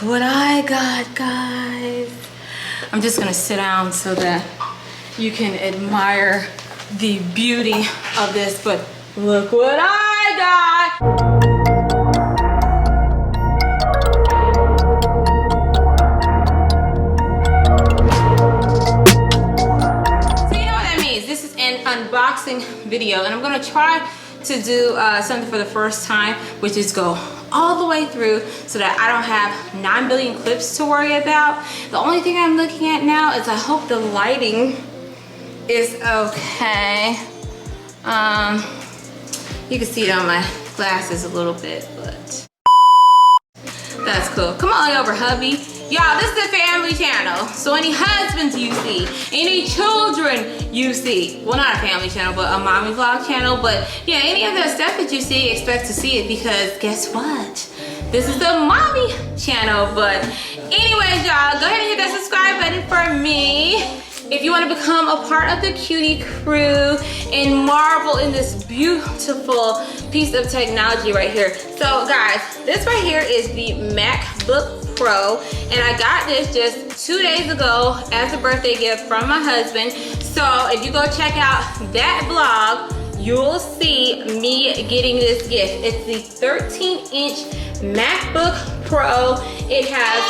what I got, guys. I'm just gonna sit down so that you can admire the beauty of this, but look what I got. So you know what that means. This is an unboxing video, and I'm gonna try to do something for the first time, which is go all the way through so that I don't have 9 billion clips to worry about. The only thing I'm looking at now is I hope the lighting is okay. You can see it on my glasses a little bit, but that's cool. Come on over, hubby. Y'all, this is a family channel, so any husbands you see, any children you see, well, not a family channel, but a mommy vlog channel, but yeah, any of that stuff that you see, expect to see it, because guess what? This is the mommy channel. But anyways, y'all, go ahead and hit that subscribe button for me if you want to become a part of the cutie crew and marvel in this beautiful piece of technology right here. So guys, this right here is the MacBook Pro, and I got this just 2 days ago as a birthday gift from my husband. So if you go check out that vlog, you'll see me getting this gift. It's the 13-inch MacBook Pro. It has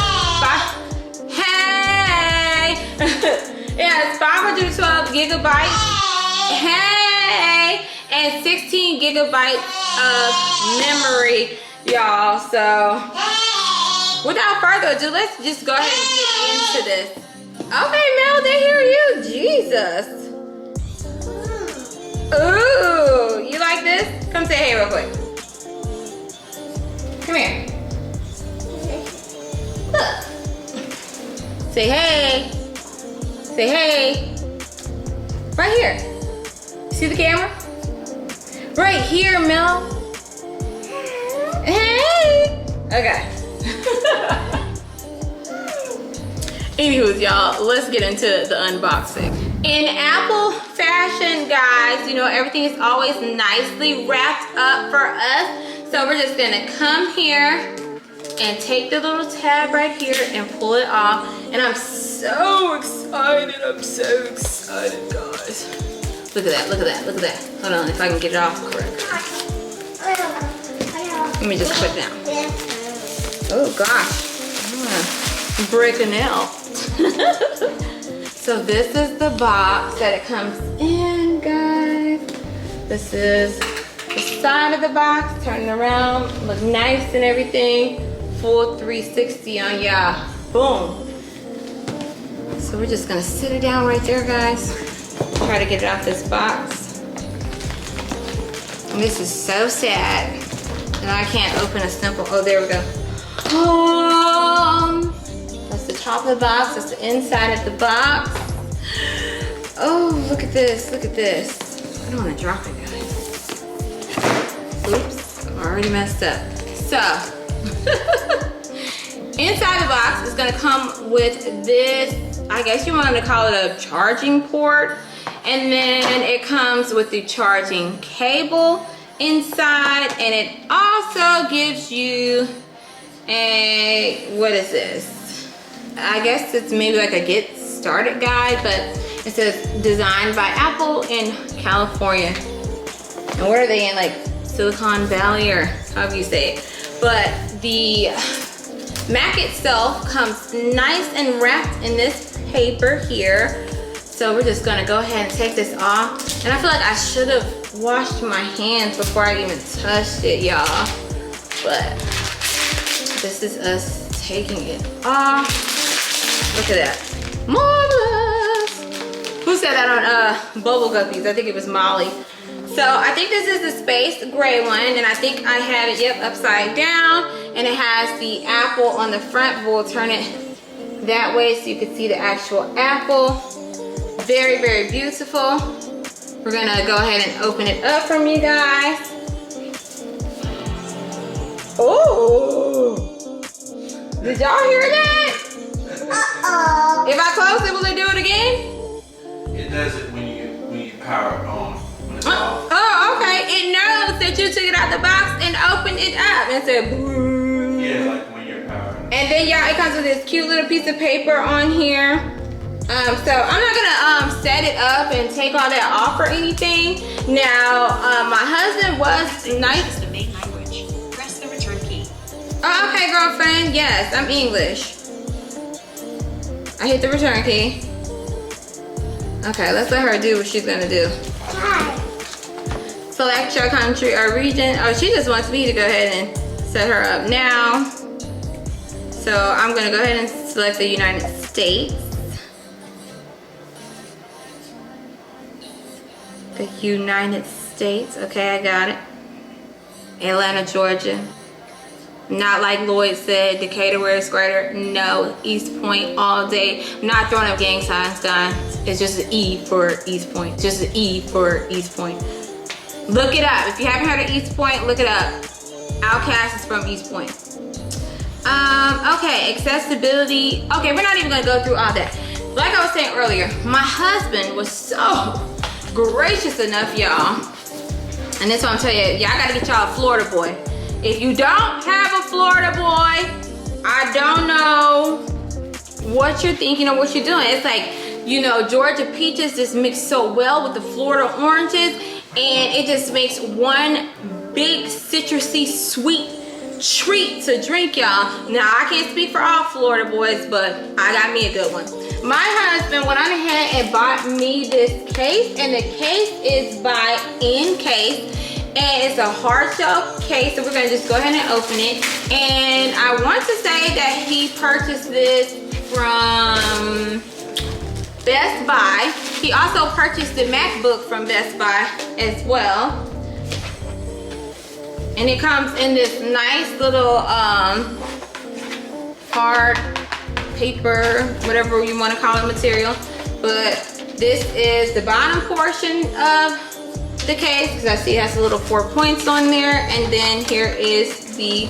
it has 512 gigabytes, and 16 gigabytes of memory, y'all. So without further ado, let's just go ahead and get into this. Okay, Mel, they hear you. Jesus. Ooh, you like this? Come say hey real quick. Come here. Look. Say hey. Say hey. Right here. See the camera? Right here, Mel. Hey. Okay. Anywho, y'all, let's get into the unboxing. In Apple fashion, guys, you know, everything is always nicely wrapped up for us. So we're just gonna come here and take the little tab right here and pull it off. And I'm so excited. I'm so excited, guys. Look at that, look at that, look at that. Hold on, if I can get it off correctly. Let me just put it down. Oh gosh, I'm gonna break a nail. So this is the box that it comes in, guys. This is the side of the box, turn it around, look nice and everything. Full 360 on ya, boom. So we're just gonna sit it down right there, guys. Try to get it out this box. And this is so sad that I can't open a simple, oh, there we go. That's the top of the box, that's the inside of the box. Oh, look at this, look at this. I don't wanna drop it, guys. Oops, I'm already messed up. So, inside the box is gonna come with this, I guess you want to call it a charging port. And then it comes with the charging cable inside, and it also gives you a, what is this? I guess it's maybe like a get started guide, but it says designed by Apple in California. And where are they in, like Silicon Valley or however you say it? But the Mac itself comes nice and wrapped in this paper here. So we're just gonna go ahead and take this off. And I feel like I should have washed my hands before I even touched it, y'all. But this is us taking it off. Look at that. Marvelous. Who said that on Bubble Guppies? I think it was Molly. So I think this is the space gray one, and I think I have it, yep, upside down. And it has the apple on the front, but we'll turn it that way so you can see the actual apple. Very, very beautiful. We're gonna go ahead and open it up from you guys. Oh! Did y'all hear that? Uh-oh. If I close it, will it do it again? It does it when you power it on. When it's off. Oh, okay. It knows that you took it out the box and opened it up and said, boo. Yeah, like when you're powering And then y'all, it comes with this cute little piece of paper on here. So I'm not gonna set it up and take all that off or anything. Now, my husband was nice. The main language. Press the return key. Oh, okay, girlfriend. Yes, I'm English. I hit the return key. Okay, let's let her do what she's gonna do. Select your country or region. Oh, she just wants me to go ahead and set her up now. So I'm gonna go ahead and select the United States. The United States. Okay, I got it. Atlanta, Georgia. Not like Lloyd said, Decatur where it's greater. No, East Point all day. I'm not throwing up gang signs, guys. It's just an E for East Point. Just an E for East Point. Look it up. If you haven't heard of East Point, look it up. Outkast is from East Point. Okay, accessibility. Okay, we're not even gonna go through all that. Like I was saying earlier, my husband was so gracious enough, y'all. And this one I'm telling you, y'all gotta get y'all a Florida boy. If you don't have a Florida boy, I don't know what you're thinking or what you're doing. It's like, you know, Georgia peaches just mix so well with the Florida oranges, and it just makes one big citrusy sweet treat to drink, y'all. Now, I can't speak for all Florida boys, but I got me a good one. My husband went on ahead and bought me this case, and the case is by Encase. And it's a hard shell case, so we're gonna just go ahead and open it. And I want to say that he purchased this from Best Buy. He also purchased the MacBook from Best Buy as well. And it comes in this nice little hard paper, whatever you want to call it, material. But this is the bottom portion of the case, because I see it has a little 4 points on there, and then here is the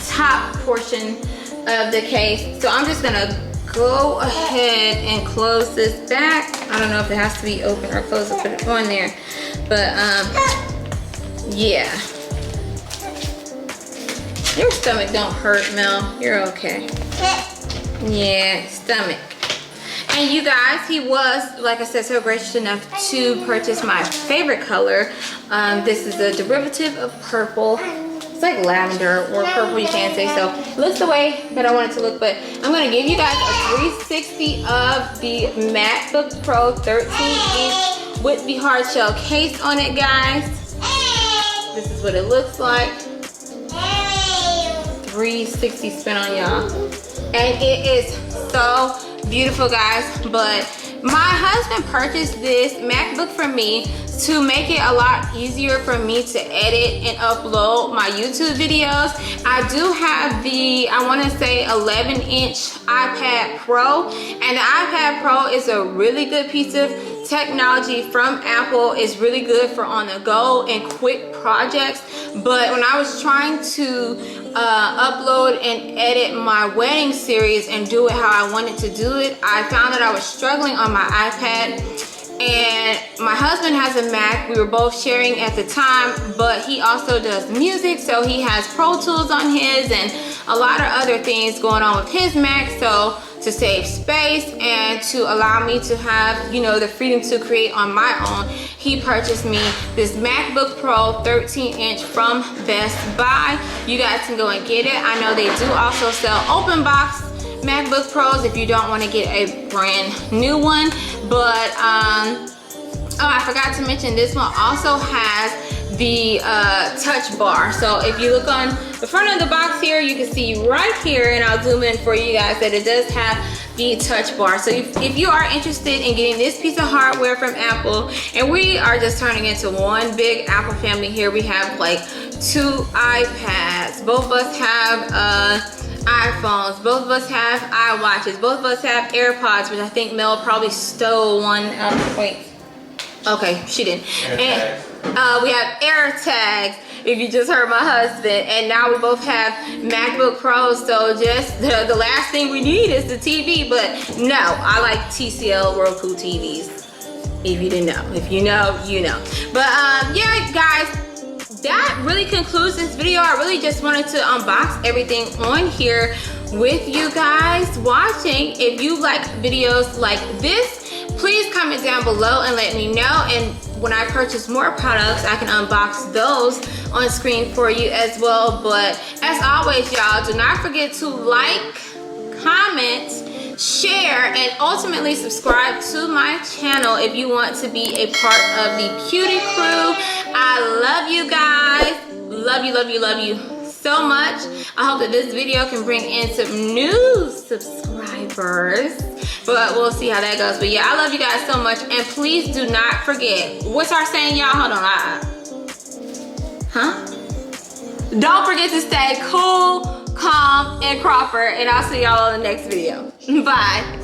top portion of the case. So I'm just gonna go ahead and close this back. I don't know if it has to be open or closed to put it on there, but yeah. Your stomach don't hurt, Mel. You're okay. Yeah, stomach. And you guys, he was, like I said, so gracious enough to purchase my favorite color. This is a derivative of purple. It's like lavender or purple, you can say so. It looks the way that I want it to look, but I'm gonna give you guys a 360 of the MacBook Pro 13-inch with the hard shell case on it, guys. This is what it looks like. 360 spin on y'all. And it is so beautiful, guys. But my husband purchased this MacBook for me to make it a lot easier for me to edit and upload my YouTube videos. I do have the, I want to say 11-inch iPad Pro, and the iPad Pro is a really good piece of technology from Apple. Is really good for on the go and quick projects. But when I was trying to upload and edit my wedding series and do it how I wanted to do it, I found that I was struggling on my iPad. And my husband has a Mac. We were both sharing at the time, but he also does music, so he has Pro Tools on his and a lot of other things going on with his Mac. So to save space and to allow me to have, you know, the freedom to create on my own, he purchased me this MacBook Pro 13-inch from Best Buy. You guys can go and get it. I know they do also sell open box MacBook Pros if you don't want to get a brand new one. But oh, I forgot to mention, this one also has the touch bar. So if you look on the front of the box here, you can see right here, and I'll zoom in for you guys, that it does have the touch bar. So if you are interested in getting this piece of hardware from Apple, and we are just turning into one big Apple family here. We have like 2 iPads, both of us have iPhones, both of us have iWatches, both of us have AirPods, which I think Mel probably stole one out of, wait, okay, she didn't. And we have AirTags, if you just heard my husband, and now we both have MacBook Pros. So just the last thing we need is the TV. But no, I like TCL Roku TVs, if you didn't know. If you know, you know. But yeah, guys, that really concludes this video. I really just wanted to unbox everything on here with you guys watching. If you like videos like this, please comment down below and let me know. And when I purchase more products, I can unbox those on screen for you as well. But as always, y'all, do not forget to like, comment, share, and ultimately subscribe to my channel if you want to be a part of the Cutie Crew. I love you guys. Love you, love you, love you so much. I hope that this video can bring in some new subscribers, but we'll see how that goes. But yeah, I love you guys so much, and please do not forget, what's our saying, y'all? Hold on. Don't forget to stay cool, calm, and proper, and I'll see y'all on the next video. Bye.